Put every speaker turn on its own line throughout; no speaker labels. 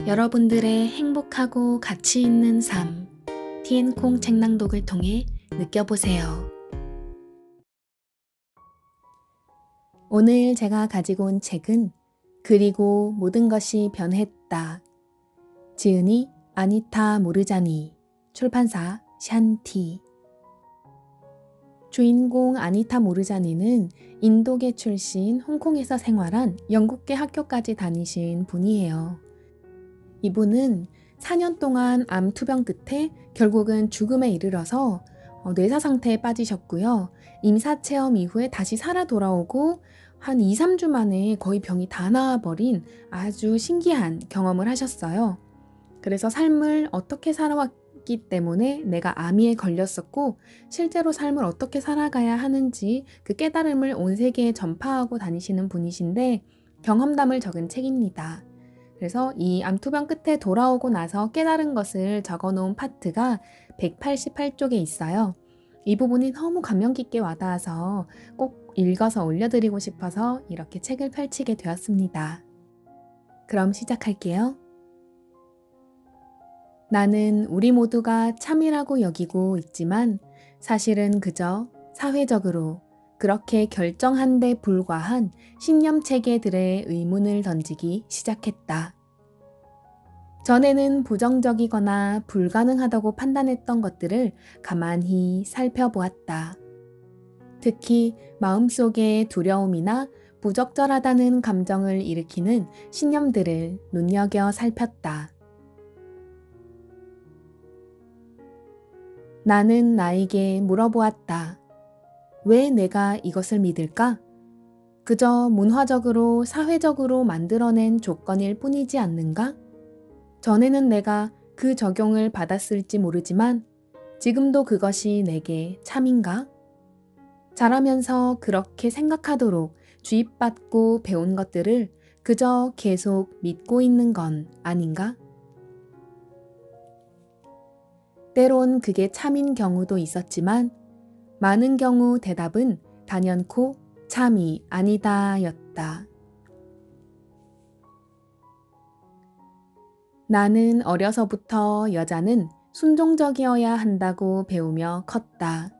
여러분들의 행복하고 가치 있는 삶, 티엔콩 책낭독을 통해 느껴보세요. 오늘 제가 가지고 온 책은 그리고 모든 것이 변했다. 지은이 아니타 모르자니, 출판사 샨티. 주인공 아니타 모르자니는 인도계 출신, 홍콩에서 생활한 영국계 학교까지 다니신 분이에요. 이분은 4년 동안 암 투병 끝에 결국은 죽음에 이르러서 뇌사 상태에 빠지셨고요. 임사 체험 이후에 다시 살아 돌아오고 한 2, 3주 만에 거의 병이 다 나아버린 아주 신기한 경험을 하셨어요. 그래서 삶을 어떻게 살아왔기 때문에 내가 암에 걸렸었고 실제로 삶을 어떻게 살아가야 하는지 그 깨달음을 온 세계에 전파하고 다니시는 분이신데 경험담을 적은 책입니다. 그래서 이 암투병 끝에 돌아오고 나서 깨달은 것을 적어놓은 파트가 188쪽에 있어요. 이 부분이 너무 감명 깊게 와닿아서 꼭 읽어서 올려드리고 싶어서 이렇게 책을 펼치게 되었습니다. 그럼 시작할게요. 나는 우리 모두가 참이라고 여기고 있지만 사실은 그저 사회적으로 그렇게 결정한 데 불과한 신념 체계들의 의문을 던지기 시작했다. 전에는 부정적이거나 불가능하다고 판단했던 것들을 가만히 살펴보았다. 특히 마음속의 두려움이나 부적절하다는 감정을 일으키는 신념들을 눈여겨 살폈다. 나는 나에게 물어보았다. 왜 내가 이것을 믿을까? 그저 문화적으로, 사회적으로 만들어낸 조건일 뿐이지 않는가? 전에는 내가 그 적용을 받았을지 모르지만 지금도 그것이 내게 참인가? 자라면서 그렇게 생각하도록 주입받고 배운 것들을 그저 계속 믿고 있는 건 아닌가? 때론 그게 참인 경우도 있었지만 많은 경우 대답은 단연코 참이 아니다 였다. 나는 어려서부터 여자는 순종적이어야 한다고 배우며 컸다.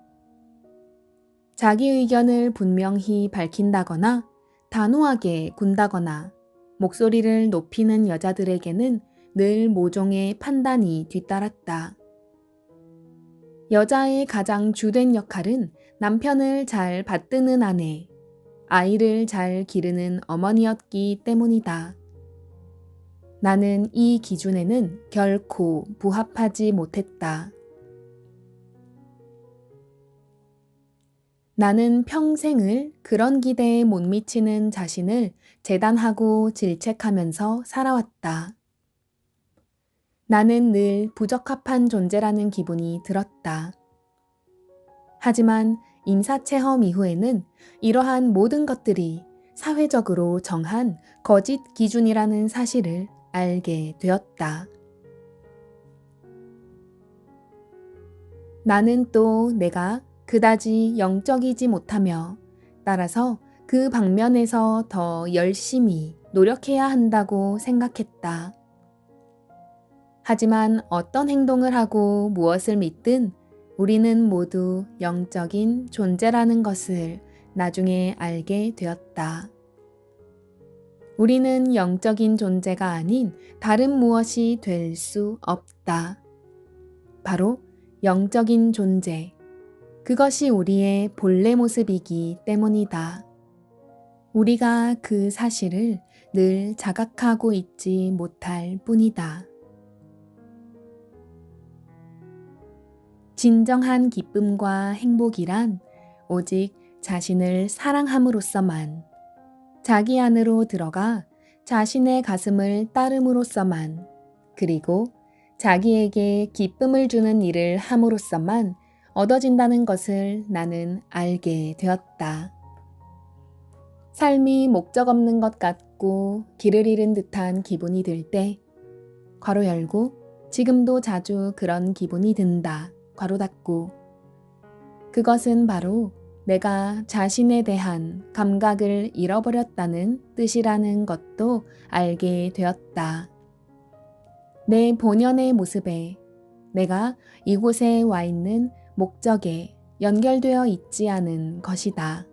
자기 의견을 분명히 밝힌다거나 단호하게 군다거나 목소리를 높이는 여자들에게는 늘 모종의 판단이 뒤따랐다. 여자의 가장 주된 역할은 남편을 잘 받드는 아내, 아이를 잘 기르는 어머니였기 때문이다. 나는 이 기준에는 결코 부합하지 못했다. 나는 평생을 그런 기대에 못 미치는 자신을 재단하고 질책하면서 살아왔다. 나는 늘 부적합한 존재라는 기분이 들었다. 하지만 임사체험 이후에는 이러한 모든 것들이 사회적으로 정한 거짓 기준이라는 사실을 알게 되었다. 나는 또 내가 그다지 영적이지 못하며 따라서 그 방면에서 더 열심히 노력해야 한다고 생각했다. 하지만 어떤 행동을 하고 무엇을 믿든 우리는 모두 영적인 존재라는 것을 나중에 알게 되었다. 우리는 영적인 존재가 아닌 다른 무엇이 될 수 없다. 바로 영적인 존재, 그것이 우리의 본래 모습이기 때문이다. 우리가 그 사실을 늘 자각하고 있지 못할 뿐이다. 진정한 기쁨과 행복이란 오직 자신을 사랑함으로써만, 자기 안으로 들어가 자신의 가슴을 따름으로써만, 그리고 자기에게 기쁨을 주는 일을 함으로써만 얻어진다는 것을 나는 알게 되었다. 삶이 목적 없는 것 같고 길을 잃은 듯한 기분이 들 때, 괄호 열고, 지금도 자주 그런 기분이 든다, 괄호 닫고. 그것은 바로 내가 자신에 대한 감각을 잃어버렸다는 뜻이라는 것도 알게 되었다. 내 본연의 모습에, 내가 이곳에 와 있는 목적에 연결되어 있지 않은 것이다.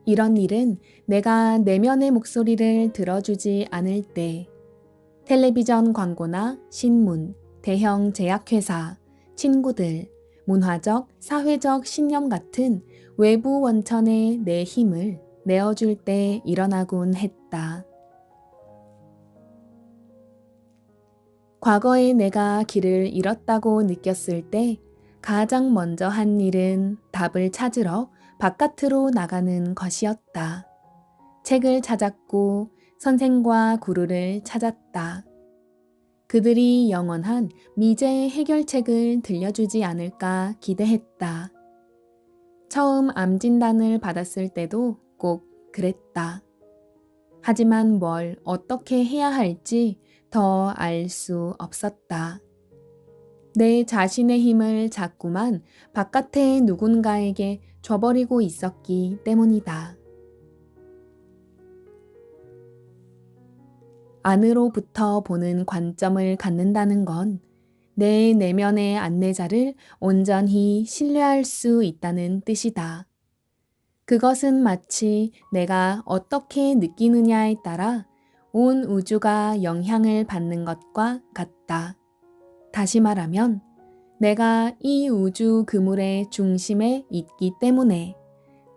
이런 일은 내가 내면의 목소리를 들어주지 않을 때 텔레비전 광고나 신문, 대형 제약회사, 친구들, 문화적, 사회적 신념 같은 외부 원천에 내 힘을 내어줄 때 일어나곤 했다. 과거에 내가 길을 잃었다고 느꼈을 때 가장 먼저 한 일은 답을 찾으러 바깥으로 나가는 것이었다. 책을 찾았고 선생과 구루를 찾았다. 그들이 영원한 미제의 해결책을 들려주지 않을까 기대했다. 처음 암 진단을 받았을 때도 꼭 그랬다. 하지만 뭘 어떻게 해야 할지 더 알 수 없었다. 내 자신의 힘을 자꾸만 바깥의 누군가에게 줘버리고 있었기 때문이다. 안으로부터 보는 관점을 갖는다는 건 내 내면의 안내자를 온전히 신뢰할 수 있다는 뜻이다. 그것은 마치 내가 어떻게 느끼느냐에 따라 온 우주가 영향을 받는 것과 같다. 다시 말하면 내가 이 우주 그물의 중심에 있기 때문에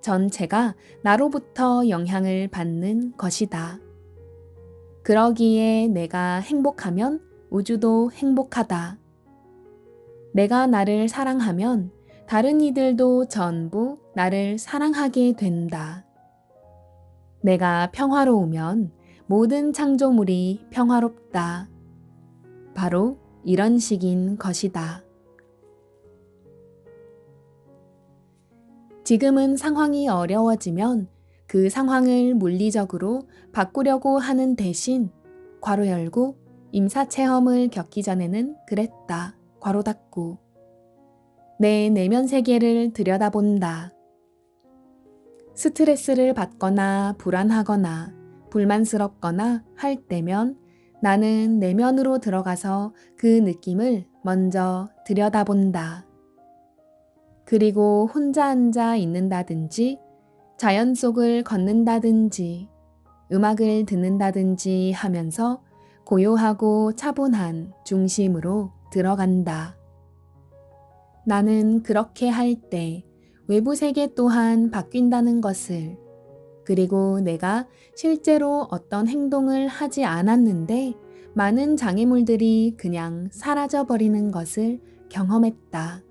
전체가 나로부터 영향을 받는 것이다. 그러기에 내가 행복하면 우주도 행복하다. 내가 나를 사랑하면 다른 이들도 전부 나를 사랑하게 된다. 내가 평화로우면 모든 창조물이 평화롭다. 바로 이런 식인 것이다. 지금은 상황이 어려워지면 그 상황을 물리적으로 바꾸려고 하는 대신 괄호 열고 임사체험을 겪기 전에는 그랬다. 괄호 닫고 내 내면 세계를 들여다본다. 스트레스를 받거나 불안하거나 불만스럽거나 할 때면 나는 내면으로 들어가서 그 느낌을 먼저 들여다본다. 그리고 혼자 앉아 있는다든지 자연 속을 걷는다든지 음악을 듣는다든지 하면서 고요하고 차분한 중심으로 들어간다. 나는 그렇게 할 때 외부 세계 또한 바뀐다는 것을, 그리고 내가 실제로 어떤 행동을 하지 않았는데 많은 장애물들이 그냥 사라져 버리는 것을 경험했다.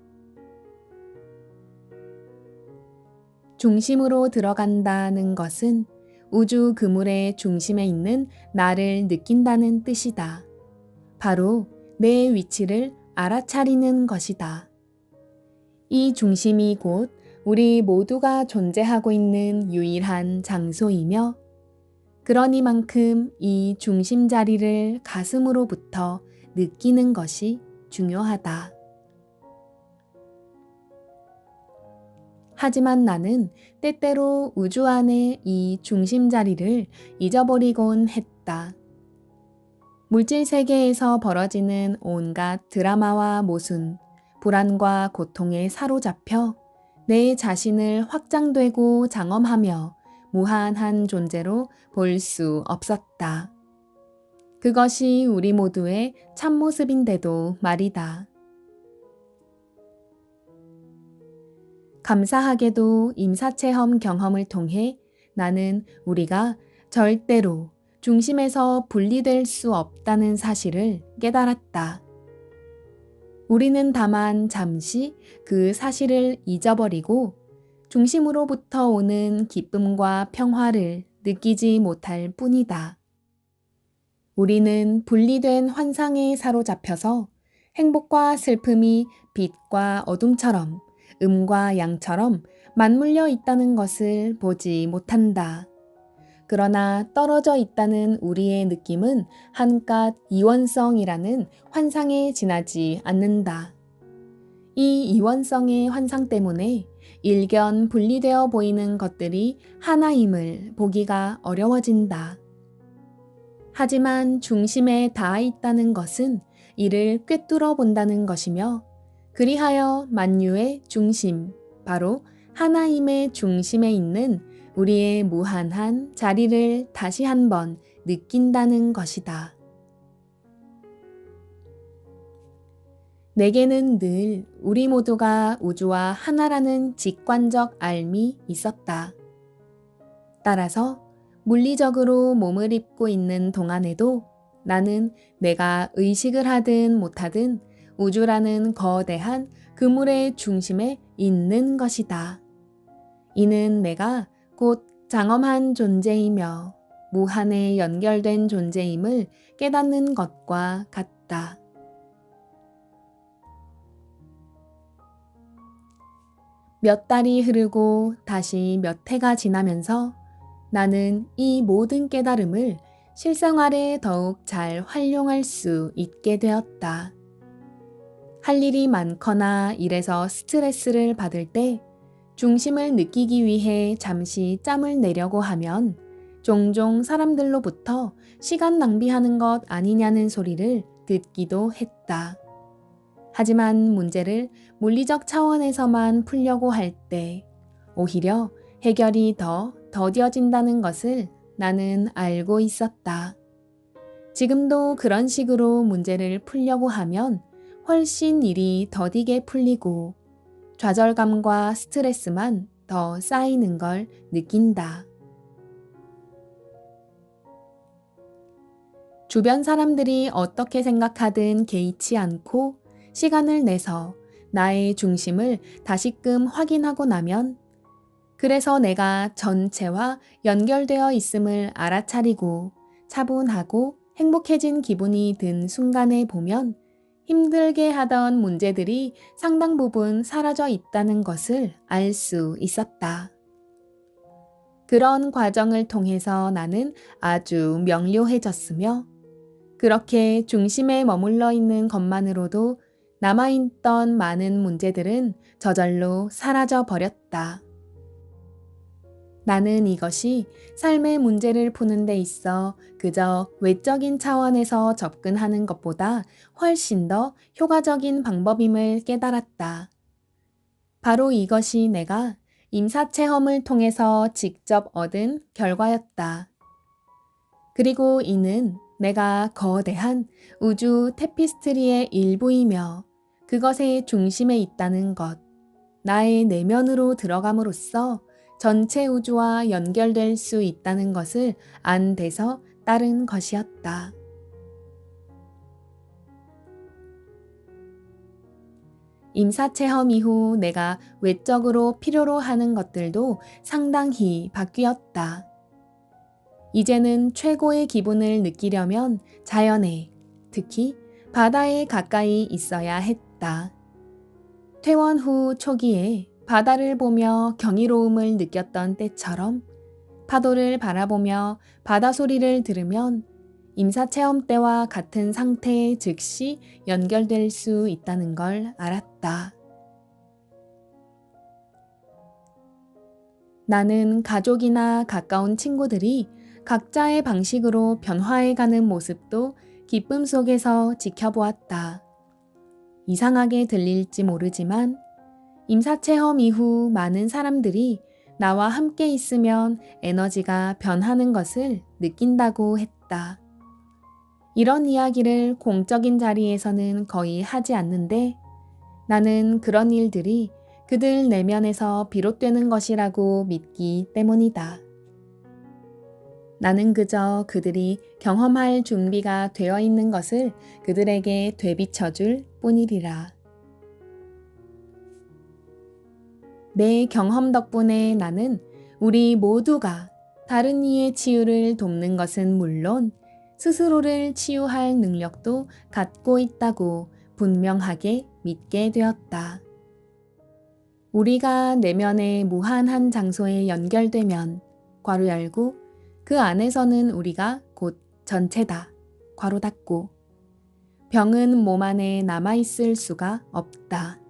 중심으로 들어간다는 것은 우주 그물의 중심에 있는 나를 느낀다는 뜻이다. 바로 내 위치를 알아차리는 것이다. 이 중심이 곧 우리 모두가 존재하고 있는 유일한 장소이며, 그러니만큼 이 중심 자리를 가슴으로부터 느끼는 것이 중요하다. 하지만 나는 때때로 우주 안의 이 중심 자리를 잊어버리곤 했다. 물질 세계에서 벌어지는 온갖 드라마와 모순, 불안과 고통에 사로잡혀 내 자신을 확장되고 장엄하며 무한한 존재로 볼 수 없었다. 그것이 우리 모두의 참모습인데도 말이다. 감사하게도 임사체험 경험을 통해 나는 우리가 절대로 중심에서 분리될 수 없다는 사실을 깨달았다. 우리는 다만 잠시 그 사실을 잊어버리고 중심으로부터 오는 기쁨과 평화를 느끼지 못할 뿐이다. 우리는 분리된 환상에 사로잡혀서 행복과 슬픔이 빛과 어둠처럼 음과 양처럼 맞물려 있다는 것을 보지 못한다. 그러나 떨어져 있다는 우리의 느낌은 한깟 이원성이라는 환상에 지나지 않는다. 이 이원성의 환상 때문에 일견 분리되어 보이는 것들이 하나임을 보기가 어려워진다. 하지만 중심에 닿아 있다는 것은 이를 꿰뚫어 본다는 것이며, 그리하여 만유의 중심, 바로 하나임의 중심에 있는 우리의 무한한 자리를 다시 한번 느낀다는 것이다. 내게는 늘 우리 모두가 우주와 하나라는 직관적 알미 있었다. 따라서 물리적으로 몸을 입고 있는 동안에도 나는 내가 의식을 하든 못하든 우주라는 거대한 그물의 중심에 있는 것이다. 이는 내가 곧 장엄한 존재이며 무한에 연결된 존재임을 깨닫는 것과 같다. 몇 달이 흐르고 다시 몇 해가 지나면서 나는 이 모든 깨달음을 실생활에 더욱 잘 활용할 수 있게 되었다. 할 일이 많거나 일에서 스트레스를 받을 때 중심을 느끼기 위해 잠시 짬을 내려고 하면 종종 사람들로부터 시간 낭비하는 것 아니냐는 소리를 듣기도 했다. 하지만 문제를 물리적 차원에서만 풀려고 할 때 오히려 해결이 더 더뎌진다는 것을 나는 알고 있었다. 지금도 그런 식으로 문제를 풀려고 하면 훨씬 일이 더디게 풀리고 좌절감과 스트레스만 더 쌓이는 걸 느낀다. 주변 사람들이 어떻게 생각하든 개의치 않고 시간을 내서 나의 중심을 다시금 확인하고 나면, 그래서 내가 전체와 연결되어 있음을 알아차리고 차분하고 행복해진 기분이 든 순간에 보면 힘들게 하던 문제들이 상당 부분 사라져 있다는 것을 알 수 있었다. 그런 과정을 통해서 나는 아주 명료해졌으며, 그렇게 중심에 머물러 있는 것만으로도 남아있던 많은 문제들은 저절로 사라져 버렸다. 나는 이것이 삶의 문제를 푸는 데 있어 그저 외적인 차원에서 접근하는 것보다 훨씬 더 효과적인 방법임을 깨달았다. 바로 이것이 내가 임사체험을 통해서 직접 얻은 결과였다. 그리고 이는 내가 거대한 우주 테피스트리의 일부이며 그것의 중심에 있다는 것, 나의 내면으로 들어감으로써 전체 우주와 연결될 수 있다는 것을 안 데서 따른 것이었다. 임사체험 이후 내가 외적으로 필요로 하는 것들도 상당히 바뀌었다. 이제는 최고의 기분을 느끼려면 자연에, 특히 바다에 가까이 있어야 했다. 퇴원 후 초기에 바다를 보며 경이로움을 느꼈던 때처럼 파도를 바라보며 바다 소리를 들으면 임사체험 때와 같은 상태에 즉시 연결될 수 있다는 걸 알았다. 나는 가족이나 가까운 친구들이 각자의 방식으로 변화해가는 모습도 기쁨 속에서 지켜보았다. 이상하게 들릴지 모르지만 임사체험 이후 많은 사람들이 나와 함께 있으면 에너지가 변하는 것을 느낀다고 했다. 이런 이야기를 공적인 자리에서는 거의 하지 않는데 나는 그런 일들이 그들 내면에서 비롯되는 것이라고 믿기 때문이다. 나는 그저 그들이 경험할 준비가 되어 있는 것을 그들에게 되비춰줄 뿐이리라. 내 경험 덕분에 나는 우리 모두가 다른 이의 치유를 돕는 것은 물론 스스로를 치유할 능력도 갖고 있다고 분명하게 믿게 되었다. 우리가 내면의 무한한 장소에 연결되면 괄호 열고 그 안에서는 우리가 곧 전체다. 괄호 닫고 병은 몸 안에 남아있을 수가 없다.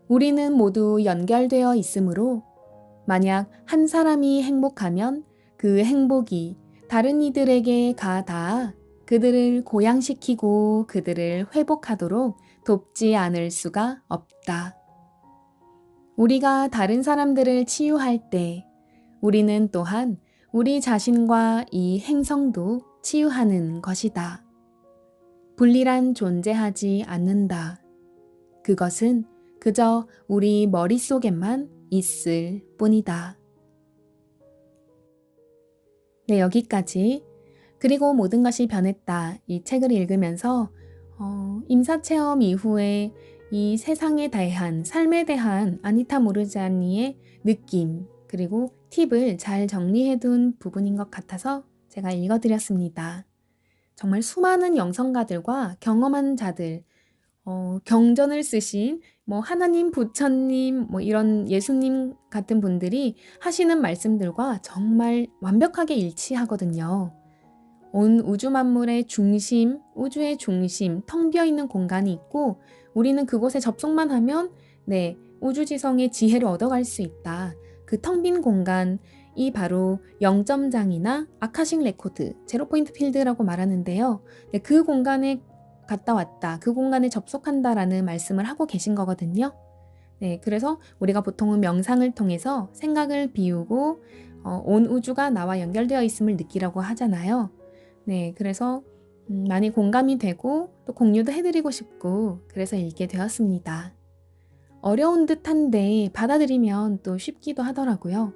우리는 모두 연결되어 있으므로 만약 한 사람이 행복하면 그 행복이 다른 이들에게 가다 그들을 고양시키고 그들을 회복하도록 돕지 않을 수가 없다. 우리가 다른 사람들을 치유할 때 우리는 또한 우리 자신과 이 행성도 치유하는 것이다. 분리란 존재하지 않는다. 그것은 그저 우리 머릿속에만 있을 뿐이다. 네, 여기까지. 그리고 모든 것이 변했다. 이 책을 읽으면서 임사체험 이후에 이 세상에 대한, 삶에 대한 아니타 모르자니의 느낌, 그리고 팁을 잘 정리해둔 부분인 것 같아서 제가 읽어드렸습니다. 정말 수많은 영성가들과 경험한 자들, 경전을 쓰신 하나님, 부처님, 이런 예수님 같은 분들이 하시는 말씀들과 정말 완벽하게 일치하거든요. 온 우주 만물의 중심, 우주의 중심, 텅 비어있는 공간이 있고 우리는 그곳에 접속만 하면 우주지성의 지혜를 얻어갈 수 있다. 그 텅 빈 공간이 바로 영점장이나 아카식 레코드, 제로포인트 필드라고 말하는데요. 그 공간에 갔다 왔다, 그 공간에 접속한다라는 말씀을 하고 계신 거거든요. 그래서 우리가 보통은 명상을 통해서 생각을 비우고 온 우주가 나와 연결되어 있음을 느끼라고 하잖아요. 그래서 많이 공감이 되고 또 공유도 해드리고 싶고 그래서 읽게 되었습니다. 어려운 듯한데 받아들이면 또 쉽기도 하더라고요.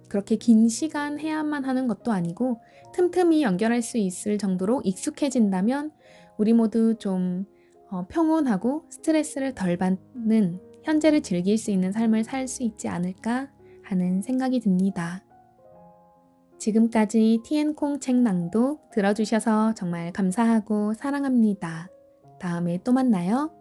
그렇게 긴 시간 해야만 하는 것도 아니고 틈틈이 연결할 수 있을 정도로 익숙해진다면 우리 모두 좀 평온하고 스트레스를 덜 받는 현재를 즐길 수 있는 삶을 살 수 있지 않을까 하는 생각이 듭니다. 지금까지 티엔콩 책 낭독 들어주셔서 정말 감사하고 사랑합니다. 다음에 또 만나요.